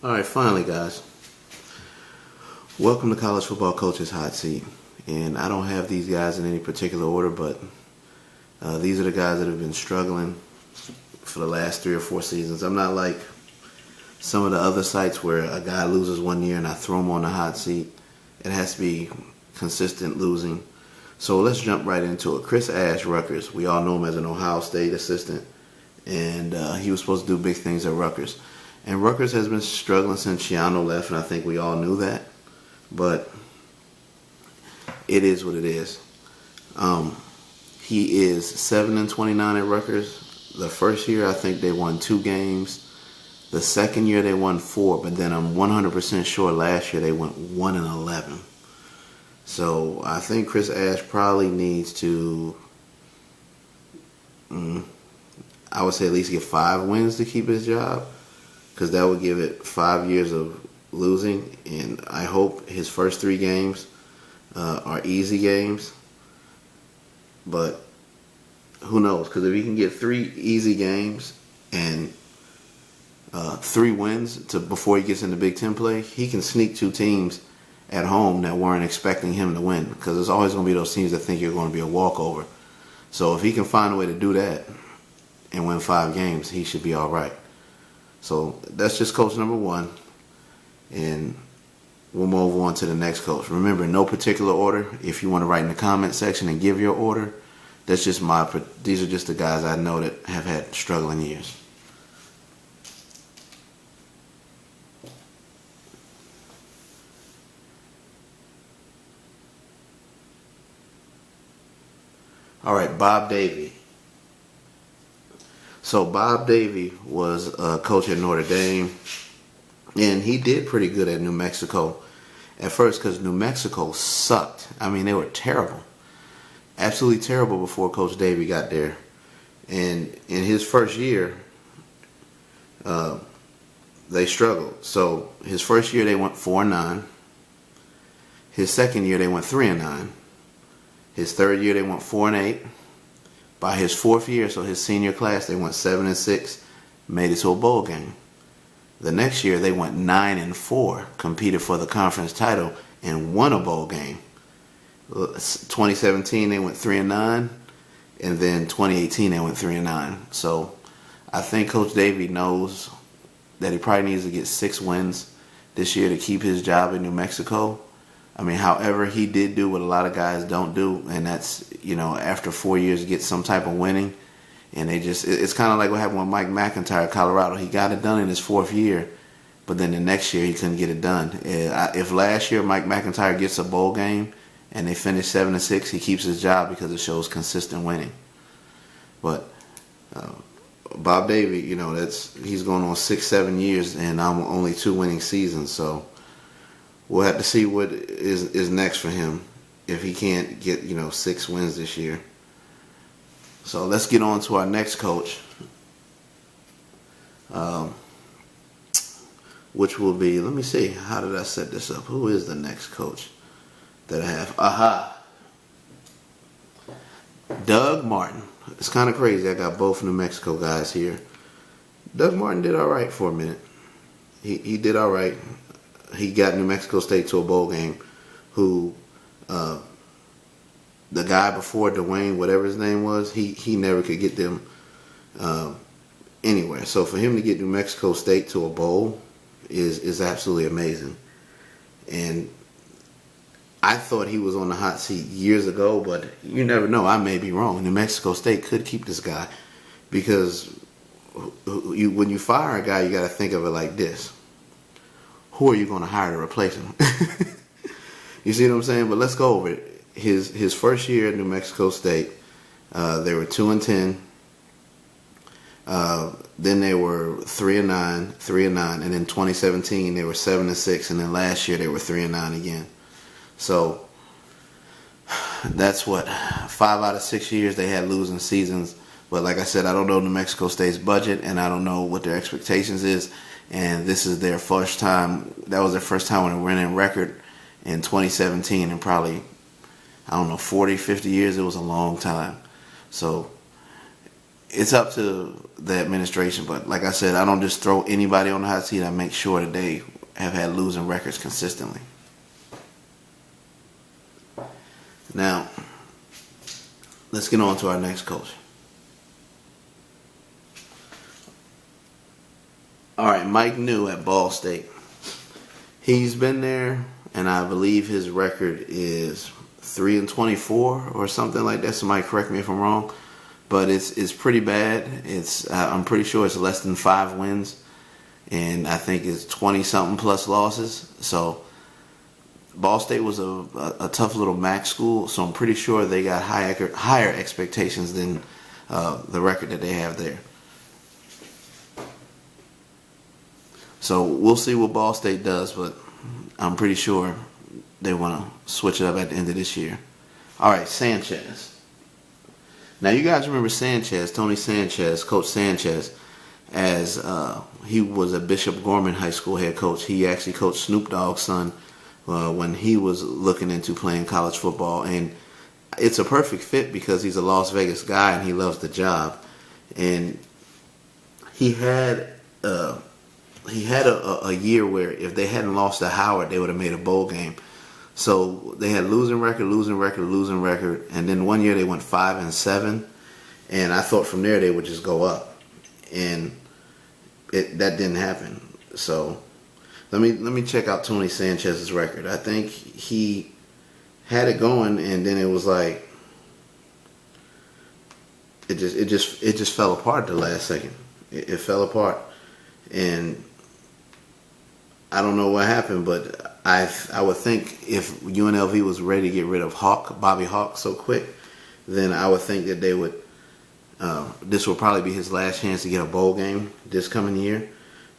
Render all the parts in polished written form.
All right, finally, guys. Welcome to College Football Coach's Hot Seat. And I don't have these guys in any particular order, but these are the guys that have been struggling for the last 3 or 4 seasons. I'm not like some of the other sites where a guy loses one year and I throw him on the hot seat. It has to be consistent losing. So let's jump right into it. Chris Ash, Rutgers. We all know him as an Ohio State assistant, and he was supposed to do big things at Rutgers. And Rutgers has been struggling since Schiano left, and I think we all knew that. But it is what it is. He is 7-29 at Rutgers. The first year, I think they won 2 games. The second year, they won 4. But then I'm 100% sure last year they went 1-11. So I think Chris Ash probably needs to, I would say at least get 5 wins to keep his job, because that would give it 5 years of losing. And I hope his first 3 games are easy games. But who knows? Because if he can get 3 easy games and 3 wins before he gets into Big Ten play, he can sneak 2 teams at home that weren't expecting him to win. Because there's always going to be those teams that think you're going to be a walkover. So if he can find a way to do that and win 5 games, he should be all right. So that's just coach number 1. And we'll move on to the next coach. Remember, no particular order. If you want to write in the comment section and give your order, these are just the guys I know that have had struggling years. All right, Bob Davie. So Bob Davie was a coach at Notre Dame, and he did pretty good at New Mexico at first, because New Mexico sucked. I mean, they were terrible. Absolutely terrible before Coach Davie got there. And in his first year, they struggled. So his first year, they went 4-9. His second year, they went 3-9. His third year, they went 4-8. By his 4th year, so his senior class, they went 7-6, made it to a bowl game. The next year, they went 9-4, competed for the conference title, and won a bowl game. 2017, they went 3-9, and then 2018, they went 3-9. So I think Coach Davie knows that he probably needs to get 6 wins this year to keep his job in New Mexico. I mean, however, he did do what a lot of guys don't do, and that's, after 4 years, get some type of winning. And it's kind of like what happened with Mike McIntyre at Colorado. He got it done in his 4th year, but then the next year he couldn't get it done. If last year Mike McIntyre gets a bowl game and they finish 7-6, he keeps his job because it shows consistent winning. But Bob Davie, he's going on 6-7 years, and I'm only 2 winning seasons, so we'll have to see what is next for him if he can't get 6 wins this year. So let's get on to our next coach, which will be, let me see, how did I set this up? Who is the next coach that I have? Doug Martin. It's kind of crazy. I got both New Mexico guys here. Doug Martin did all right for a minute. He did all right. He got New Mexico State to a bowl game. The guy before Dwayne, whatever his name was, he never could get them anywhere. So for him to get New Mexico State to a bowl is absolutely amazing. And I thought he was on the hot seat years ago, but you never know. I may be wrong. New Mexico State could keep this guy, because when you fire a guy, you got to think of it like this. Who are you going to hire to replace him? You see what I'm saying? But let's go over it. His first year at New Mexico State, they were 2-10. Then they were 3-9, and then 2017 they were 7-6, and then last year they were 3-9 again. So that's 5 out of 6 years they had losing seasons. But like I said, I don't know New Mexico State's budget, and I don't know what their expectations is. And this is their first time. That was their first time when they were in record in 2017, and probably, I don't know, 40, 50 years. It was a long time. So it's up to the administration. But like I said, I don't just throw anybody on the hot seat. I make sure that they have had losing records consistently. Now, let's get on to our next coach. All right, Mike New at Ball State. He's been there, and I believe his record is 3-24 or something like that. Somebody correct me if I'm wrong, but it's pretty bad. I'm pretty sure it's less than 5 wins, and I think it's 20 something plus losses. So Ball State was a tough little MAC school, so I'm pretty sure they got higher expectations than the record that they have there. So we'll see what Ball State does, but I'm pretty sure they want to switch it up at the end of this year. All right, Sanchez. Now you guys remember Sanchez, Tony Sanchez, Coach Sanchez, as he was a Bishop Gorman High School head coach. He actually coached Snoop Dogg's son when he was looking into playing college football, and it's a perfect fit because he's a Las Vegas guy and he loves the job. And he had a year where if they hadn't lost to Howard, they would have made a bowl game. So they had losing record, and then one year they went 5-7, and I thought from there they would just go up, and that didn't happen. So let me check out Tony Sanchez's record. I think he had it going, and then it was like it just fell apart the last second. It fell apart, and I don't know what happened, but I would think if UNLV was ready to get rid of Bobby Hauck so quick, then I would think that they would. This will probably be his last chance to get a bowl game this coming year,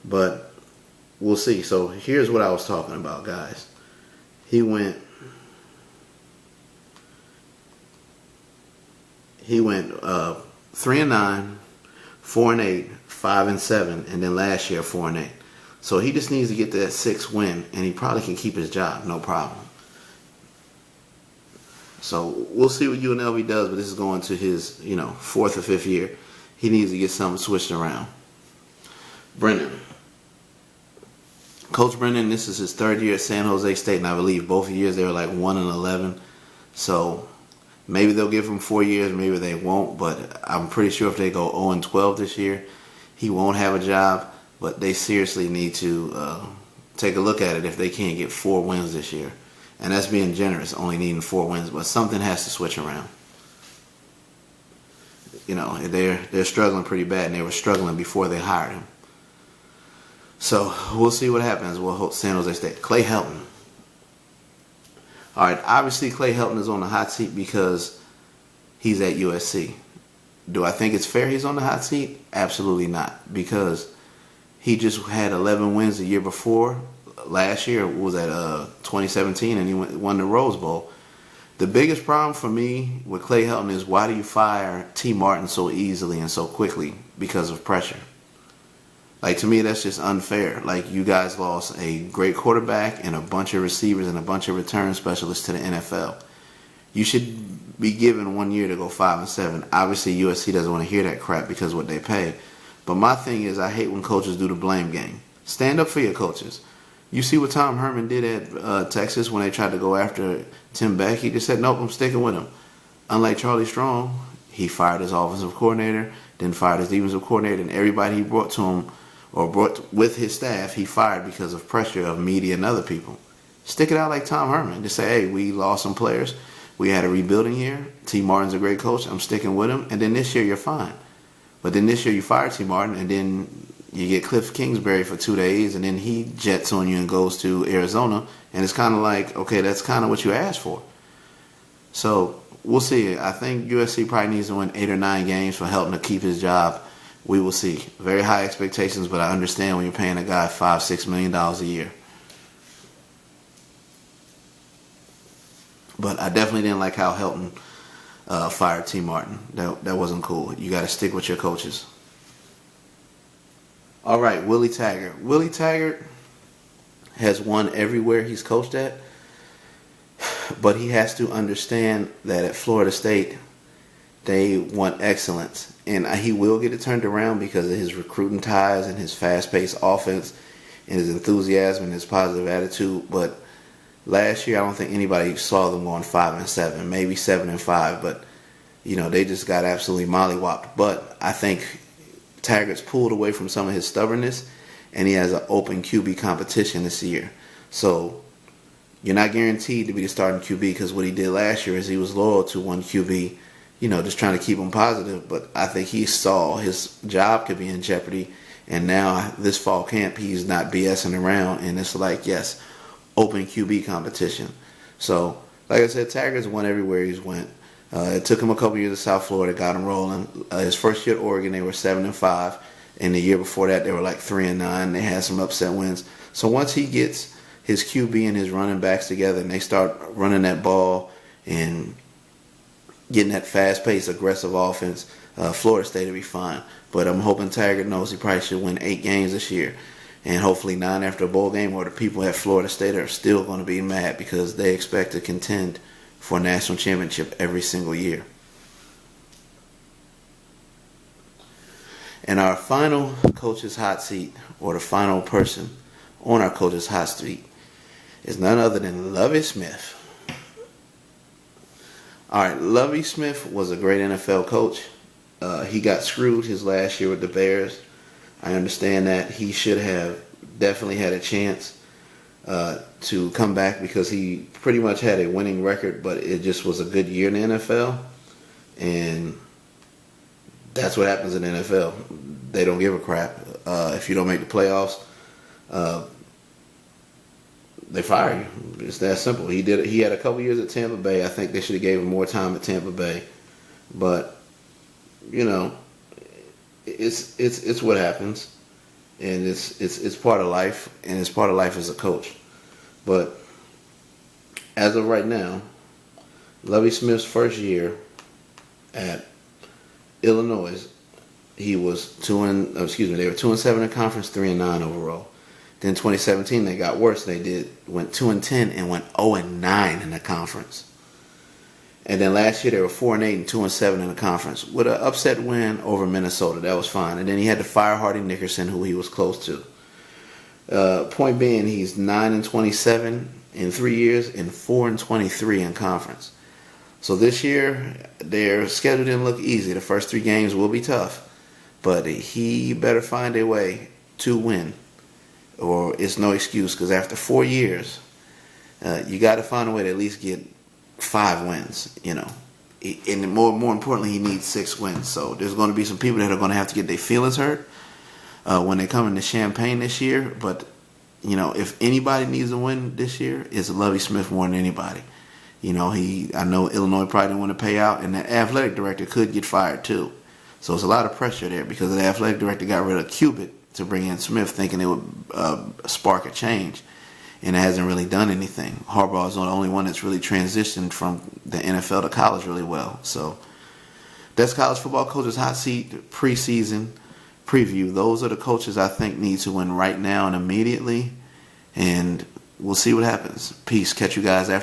but we'll see. So here's what I was talking about, guys. He went 3-9, 4-8, 5-7, and then last year 4-8. So he just needs to get to that 6th win, and he probably can keep his job, no problem. So we'll see what UNLV does, but this is going to his 4th or 5th year. He needs to get something switched around. Brennan. Coach Brennan, this is his 3rd year at San Jose State, and I believe both years they were like 1-11. So maybe they'll give him 4 years, maybe they won't, but I'm pretty sure if they go 0-12 this year, he won't have a job. But they seriously need to take a look at it if they can't get 4 wins this year. And that's being generous, only needing 4 wins. But something has to switch around. They're struggling pretty bad, and they were struggling before they hired him. So we'll see what happens. We'll hope San Jose State. Clay Helton. All right, obviously Clay Helton is on the hot seat because he's at USC. Do I think it's fair he's on the hot seat? Absolutely not, because he just had 11 wins the year before. Last year was at 2017, and he won the Rose Bowl. The biggest problem for me with Clay Helton is, why do you fire T. Martin so easily and so quickly? Because of pressure. Like, to me, that's just unfair. Like, you guys lost a great quarterback and a bunch of receivers and a bunch of return specialists to the NFL. You should be given 1 year to go 5-7. Obviously, USC doesn't want to hear that crap because of what they pay. But my thing is, I hate when coaches do the blame game. Stand up for your coaches. You see what Tom Herman did at Texas when they tried to go after Tim Beck? He just said, nope, I'm sticking with him. Unlike Charlie Strong, he fired his offensive coordinator, then fired his defensive coordinator, and everybody he brought to him or brought with his staff, he fired because of pressure of media and other people. Stick it out like Tom Herman. Just say, hey, we lost some players. We had a rebuilding year. T. Martin's a great coach. I'm sticking with him. And then this year, you're fine. But then this year you fire T. Martin, and then you get Cliff Kingsbury for 2 days, and then he jets on you and goes to Arizona. And it's kind of like, okay, that's kind of what you asked for. So we'll see. I think USC probably needs to win 8 or 9 games for Helton to keep his job. We will see. Very high expectations, but I understand when you're paying a guy $5-6 million a year. But I definitely didn't like how Helton fired T. Martin. That wasn't cool. You got to stick with your coaches. All right, Willie Taggart. Willie Taggart has won everywhere he's coached at, but he has to understand that at Florida State, they want excellence, and he will get it turned around because of his recruiting ties and his fast-paced offense and his enthusiasm and his positive attitude. But last year, I don't think anybody saw them going 5-7, maybe 7-5, but they just got absolutely mollywopped. But I think Taggart's pulled away from some of his stubbornness, and he has an open QB competition this year. So you're not guaranteed to be the starting QB because what he did last year is he was loyal to one QB, just trying to keep him positive. But I think he saw his job could be in jeopardy, and now this fall camp he's not BSing around, and it's like, yes, open QB competition. So, like I said, Taggart's won everywhere he's went. It took him a couple years at South Florida, got him rolling. His first year at Oregon, they were 7-5, and the year before that, they were like 3-9. They had some upset wins. So once he gets his QB and his running backs together, and they start running that ball and getting that fast-paced, aggressive offense, Florida State will be fine. But I'm hoping Taggart knows he probably should win 8 games this year, and hopefully 9 after a bowl game, or the people at Florida State are still going to be mad because they expect to contend for a national championship every single year. And our final coach's hot seat, or the final person on our coach's hot seat, is none other than Lovie Smith. All right, Lovie Smith was a great NFL coach. He got screwed his last year with the Bears. I understand that. He should have definitely had a chance to come back because he pretty much had a winning record, but it just was a good year in the NFL. And that's what happens in the NFL. They don't give a crap. If you don't make the playoffs, they fire you. It's that simple. He did it. He had a couple years at Tampa Bay. I think they should have gave him more time at Tampa Bay. But, it's what happens. And it's part of life, and it's part of life as a coach. But as of right now, Lovie Smith's first year at Illinois, he was they were 2-7 in conference, 3-9 overall. Then 2017 they got worse. They went 2-10 and went 0-9 in the conference. And then last year they were 4-8 and 2-7 in the conference with an upset win over Minnesota. That was fine. And then he had to fire Hardy Nickerson, who he was close to. Point being, he's 9-27 in 3 years and 4-23 in conference. So this year their schedule didn't look easy. The first 3 games will be tough, but he better find a way to win, or it's no excuse. Because after 4 years, you got to find a way to at least get 5 wins, And more importantly, he needs 6 wins. So there's going to be some people that are going to have to get their feelings hurt when they come into Champaign this year. But, if anybody needs a win this year, it's Lovie Smith more than anybody. I know Illinois probably didn't want to pay out, and the athletic director could get fired too. So it's a lot of pressure there because the athletic director got rid of Cubitt to bring in Smith, thinking it would spark a change. And it hasn't really done anything. Harbaugh is the only one that's really transitioned from the NFL to college really well. So that's College Football Coach's Hot Seat preseason preview. Those are the coaches I think need to win right now and immediately. And we'll see what happens. Peace. Catch you guys after.